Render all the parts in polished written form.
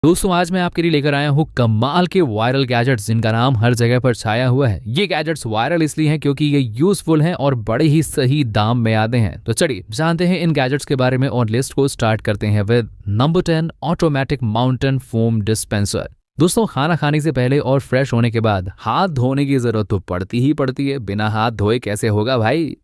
दोस्तों आज मैं आपके लिए लेकर आया हूँ कमाल के वायरल गैजेट्स जिनका नाम हर जगह पर छाया हुआ है। ये गैजेट्स वायरल इसलिए हैं क्योंकि ये यूजफुल हैं और बड़े ही सही दाम में आते हैं। तो चलिए जानते हैं इन गैजेट्स के बारे में और लिस्ट को स्टार्ट करते हैं with number 10 automatic mountain foam dispenser. दोस्तों खाना खाने से पहले और फ्रेश होने के बाद हाथ धोने की जरूरत तो पड़ती ही पड़ती है। बिना हाथ धोए कैसे होगा भाई,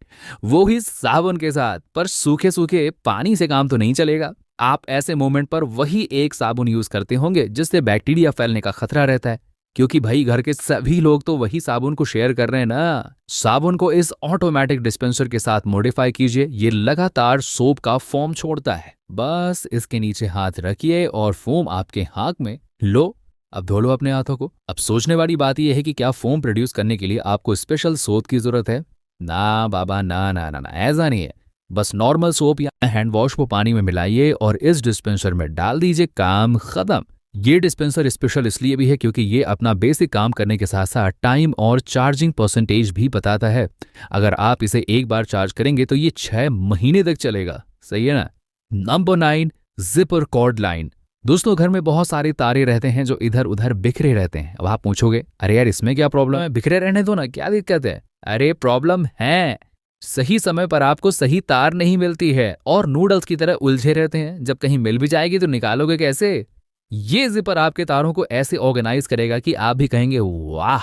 वो भी साबुन के साथ। पर सूखे सूखे पानी से काम तो नहीं चलेगा। आप ऐसे मोमेंट पर वही एक साबुन यूज करते होंगे जिससे बैक्टीरिया फैलने का खतरा रहता है, क्योंकि भाई घर के सभी लोग तो वही साबुन को शेयर कर रहे हैं ना। साबुन को इस ऑटोमेटिक डिस्पेंसर के साथ मॉडिफाई कीजिए। ये लगातार सोप का फोम छोड़ता है। बस इसके नीचे हाथ रखिए और फोम आपके हाथ में लो। अब धो लो अपने हाथों को। अब सोचने वाली बात यह है कि क्या फोम प्रोड्यूस करने के लिए आपको स्पेशल सोप की जरूरत है? ना बाबा, ना ना ना ना, ऐसा नहीं है। बस नॉर्मल सोप या हैंड वॉश को पानी में मिलाइए और इस डिस्पेंसर में डाल दीजिए, काम खत्म। ये डिस्पेंसर स्पेशल इसलिए भी है क्योंकि ये अपना बेसिक काम करने के साथ साथ टाइम और चार्जिंग परसेंटेज भी बताता है। अगर आप इसे एक बार चार्ज करेंगे तो ये 6 महीने तक चलेगा। सही है ना। Number 9 zipper chord line. दोस्तों घर में बहुत सारे तारे रहते हैं जो इधर उधर बिखरे रहते हैं। अब आप पूछोगे अरे यार इसमें क्या प्रॉब्लम है, बिखरे रहने दो ना, क्या दिक्कत है? अरे प्रॉब्लम है, सही समय पर आपको सही तार नहीं मिलती है और नूडल्स की तरह उलझे रहते हैं। जब कहीं मिल भी जाएगी तो निकालोगे कैसे? ये जिपर आपके तारों को ऐसे ऑर्गेनाइज करेगा कि आप भी कहेंगे वाह,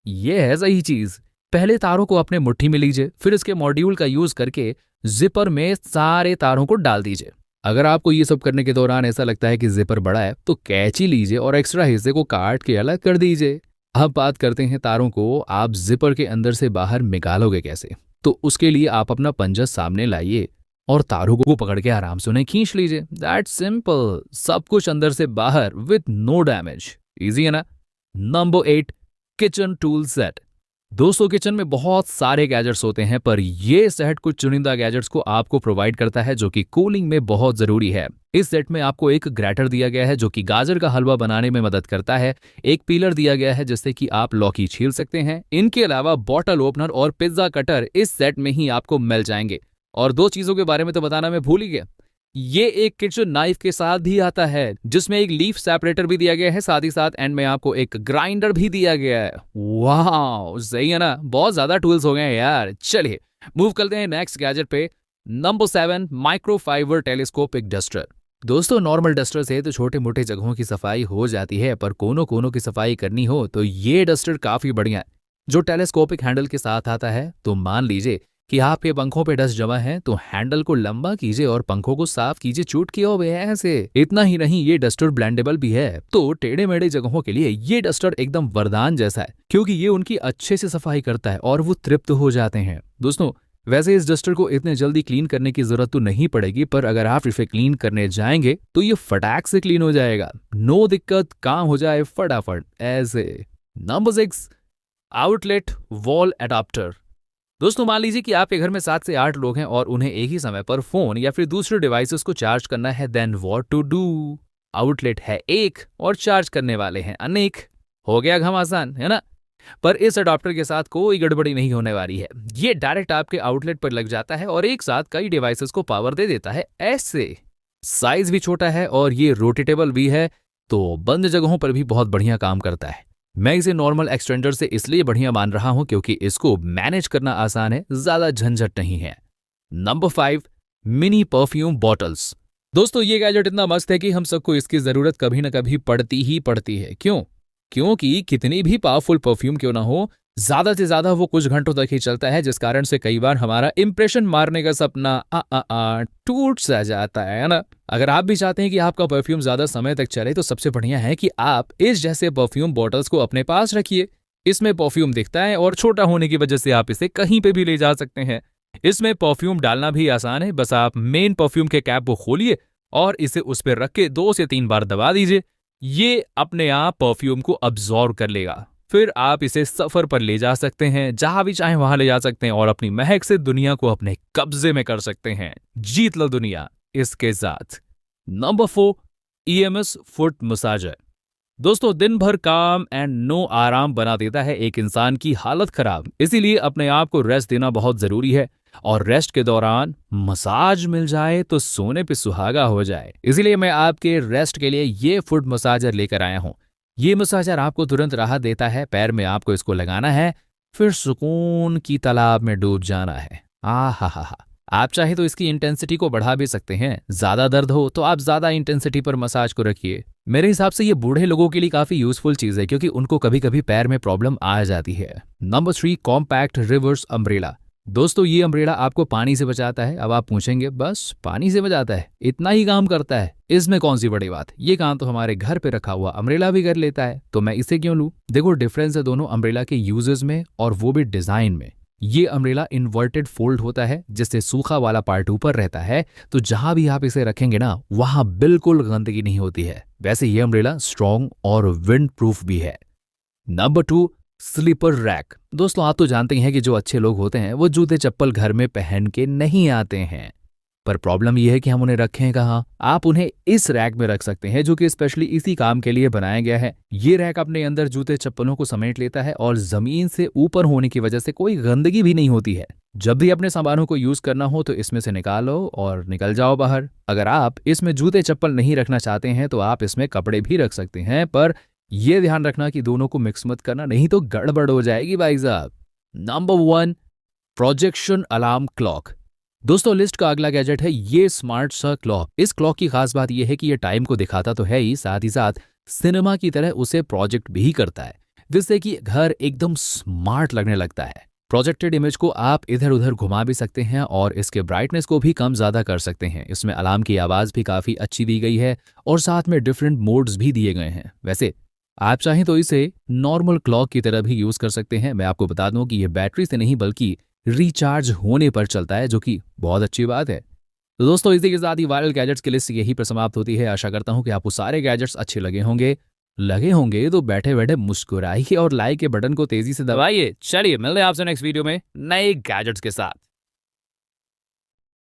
ये है सही चीज। पहले तारों को अपने मुट्ठी में लीजिए, फिर इसके मॉड्यूल का यूज करके जिपर में सारे तारों को डाल दीजिए। अगर आपको ये सब करने के दौरान ऐसा लगता है कि जिपर बड़ा है तो कैंची लीजिए और एक्स्ट्रा हिस्से को काट के अलग कर दीजिए। अब बात करते हैं तारों को आप जिपर के अंदर से बाहर निकालोगे कैसे। तो उसके लिए आप अपना पंजा सामने लाइए और तारों को पकड़ के आराम से उन्हें खींच लीजिए। दैट्स सिंपल, सब कुछ अंदर से बाहर विद नो डैमेज। इजी है ना। Number 8 kitchen tool set. दोस्तों किचन में बहुत सारे गैजेट्स होते हैं पर ये सेट कुछ चुनिंदा गैजेट्स को आपको प्रोवाइड करता है जो कि कूलिंग में बहुत जरूरी है। इस सेट में आपको एक ग्रेटर दिया गया है जो कि गाजर का हलवा बनाने में मदद करता है। एक पीलर दिया गया है जिससे कि आप लौकी छील सकते हैं। इनके अलावा बॉटल ओपनर और पिज्जा कटर इस सेट में ही आपको मिल जाएंगे। और दो चीजों के बारे में तो बताना मैं भूल ही गया। ये एक किचन नाइफ के साथ भी आता है जिसमें एक लीफ सेपरेटर भी दिया गया है, साथ ही साथ एंड में आपको एक ग्राइंडर भी दिया गया है। वाह सही है ना। बहुत ज्यादा टूल्स हो गए हैं यार। चलिए मूव करते हैं नेक्स्ट गैजेट पे। Number 7 microfibre telescopic duster. दोस्तों नॉर्मल डस्टर से तो छोटे मोटे जगहों की सफाई हो जाती है, पर कोनों कोनों की सफाई करनी हो तो ये डस्टर काफी बढ़िया है जो टेलीस्कोपिक हैंडल के साथ आता है। तो मान लीजिए कि आपके पंखों पे डस्ट जमा है तो हैंडल को लंबा कीजिए और पंखों को साफ कीजिए चुटकी हो ऐसे। इतना ही नहीं, ये डस्टर ब्लेंडेबल भी है, तो टेढ़े मेढ़े जगहों के लिए ये डस्टर एकदम वरदान जैसा है क्योंकि ये उनकी अच्छे से सफाई करता है और वो तृप्त हो जाते हैं। दोस्तों वैसे इस डस्टर को इतने जल्दी क्लीन करने की जरूरत तो नहीं पड़ेगी, पर अगर आप इसे क्लीन करने जाएंगे तो ये फटाक से क्लीन हो जाएगा। नो दिक्कत, काम हो जाए फटाफट ऐसे। Number 6 outlet wall adapter. दोस्तों मान लीजिए कि आपके घर में 7 से 8 लोग हैं और उन्हें एक ही समय पर फोन या फिर दूसरे डिवाइसेस को चार्ज करना है। Then what to do? Outlet है एक और चार्ज करने वाले हैं अनेक। हो गया घमासान, है ना। पर इस अडॉप्टर के साथ कोई गड़बड़ी नहीं होने वाली है। ये डायरेक्ट आपके आउटलेट पर लग जाता है और एक साथ कई डिवाइसेस को पावर दे देता है ऐसे। साइज भी छोटा है और ये रोटेटेबल भी है, तो बंद जगहों पर भी बहुत बढ़िया काम करता है। मैं इसे नॉर्मल एक्सटेंडर से इसलिए बढ़िया मान रहा हूं क्योंकि इसको मैनेज करना आसान है, ज्यादा झंझट नहीं है। Number 5 mini perfume bottles. दोस्तों ये गैजेट इतना मस्त है कि हम सबको इसकी जरूरत कभी ना कभी पड़ती ही पड़ती है। क्यों? क्योंकि कितनी भी पावरफुल परफ्यूम क्यों ना हो, ज्यादा से ज्यादा वो कुछ घंटों तक ही चलता है, जिस कारण से कई बार हमारा इंप्रेशन मारने का सपना टूट सा जाता है ना। अगर आप भी चाहते हैं कि आपका परफ्यूम ज्यादा समय तक चले तो सबसे बढ़िया है कि आप इस जैसे परफ्यूम बॉटल्स को अपने पास रखिए। इसमें परफ्यूम दिखता है और छोटा होने की वजह से आप इसे कहीं पे भी ले जा सकते हैं। इसमें परफ्यूम डालना भी आसान है। बस आप मेन परफ्यूम के कैप को खोलिए और इसे उस पर रख के 2 से 3 बार दबा दीजिए। ये अपने आप परफ्यूम को अब्सॉर्ब कर लेगा। फिर आप इसे सफर पर ले जा सकते हैं, जहां भी चाहे वहां ले जा सकते हैं और अपनी महक से दुनिया को अपने कब्जे में कर सकते हैं। जीत लो दुनिया इसके साथ। Number 4 EMS foot massager. दोस्तों दिन भर काम एंड नो आराम बना देता है एक इंसान की हालत खराब, इसीलिए अपने आप को रेस्ट देना बहुत जरूरी है। और रेस्ट के दौरान मसाज मिल जाए तो सोने पे सुहागा हो जाए। इसीलिए मैं आपके रेस्ट के लिए ये फुट मसाजर लेकर आया हूँ। ये मसाजर आपको तुरंत राहत देता है। पैर में आपको इसको लगाना है, फिर सुकून की तालाब में डूब जाना है। हा। आप चाहे तो इसकी इंटेंसिटी को बढ़ा भी सकते हैं। ज्यादा दर्द हो तो आप ज्यादा इंटेंसिटी पर मसाज को रखिए। मेरे हिसाब से ये बूढ़े लोगों के लिए काफी यूजफुल चीज है, क्योंकि उनको कभी कभी पैर में प्रॉब्लम आ जाती है। Number 3, compact reverse umbrella. दोस्तों ये अम्ब्रेला आपको पानी से बचाता है। अब आप पूछेंगे बस पानी से बचाता है, इतना ही काम करता है, इसमें कौन सी बड़ी बात। ये काम तो हमारे घर पे रखा हुआ अम्ब्रेला भी कर लेता है, तो मैं इसे क्यों लूं। देखो डिफरेंस है दोनों अम्ब्रेला के यूजेस में, और वो भी डिजाइन में। ये अम्ब्रेला इन्वर्टेड फोल्ड होता है, जिससे सूखा वाला पार्ट ऊपर रहता है, तो जहां भी आप इसे रखेंगे ना वहां बिल्कुल गंदगी नहीं होती है। वैसे ये अम्ब्रेला स्ट्रॉन्ग और विंड प्रूफ भी है। Number 2, sleeper rack. दोस्तों आप तो जानते हैं कि जो अच्छे लोग होते हैं वो जूते चप्पल घर में पहन के नहीं आते हैं, पर प्रॉब्लम यह है कि हम उन्हें रखें कहाँ। आप उन्हें इस रैक में रख सकते हैं, जो कि स्पेशली इसी काम के लिए बनाया गया है। ये रैक अपने अंदर जूते चप्पलों को समेट लेता है, और जमीन से ऊपर होने की वजह से कोई गंदगी भी नहीं होती है। जब भी अपने सामानों को यूज करना हो तो इसमें से निकालो और निकल जाओ बाहर। अगर आप इसमें जूते चप्पल नहीं रखना चाहते हैं तो आप इसमें कपड़े भी रख सकते हैं, पर यह ध्यान रखना कि दोनों को मिक्स मत करना, नहीं तो गड़बड़ हो जाएगी भाई साहब। Number 1, projection alarm clock. दोस्तों लिस्ट का अगला गैजेट है ये स्मार्ट सा क्लॉक। इस क्लॉक की खास बात यह है कि यह टाइम को दिखाता तो है ही साथ सिनेमा की तरह उसे प्रोजेक्ट भी करता है, जिससे कि घर एकदम स्मार्ट लगने लगता है। प्रोजेक्टेड इमेज को आप इधर उधर घुमा भी सकते हैं और इसके ब्राइटनेस को भी कम ज्यादा कर सकते हैं। इसमें अलार्म की आवाज भी काफी अच्छी दी गई है, और साथ में डिफरेंट मोड्स भी दिए गए हैं। वैसे आप चाहें तो इसे नॉर्मल क्लॉक की तरह भी यूज कर सकते हैं। मैं आपको बता दूं कि यह बैटरी से नहीं बल्कि रिचार्ज होने पर चलता है, जो कि बहुत अच्छी बात है। तो दोस्तों इसी के साथ ही वायरल गैजेट्स की लिस्ट यही पर समाप्त होती है। आशा करता हूं कि आपको सारे गैजेट्स अच्छे लगे होंगे तो बैठे बैठे मुस्कुराइए और लाइक के बटन को तेजी से दबाइए। चलिए मिलते हैं आपसे नेक्स्ट वीडियो में नए गैजेट्स के साथ।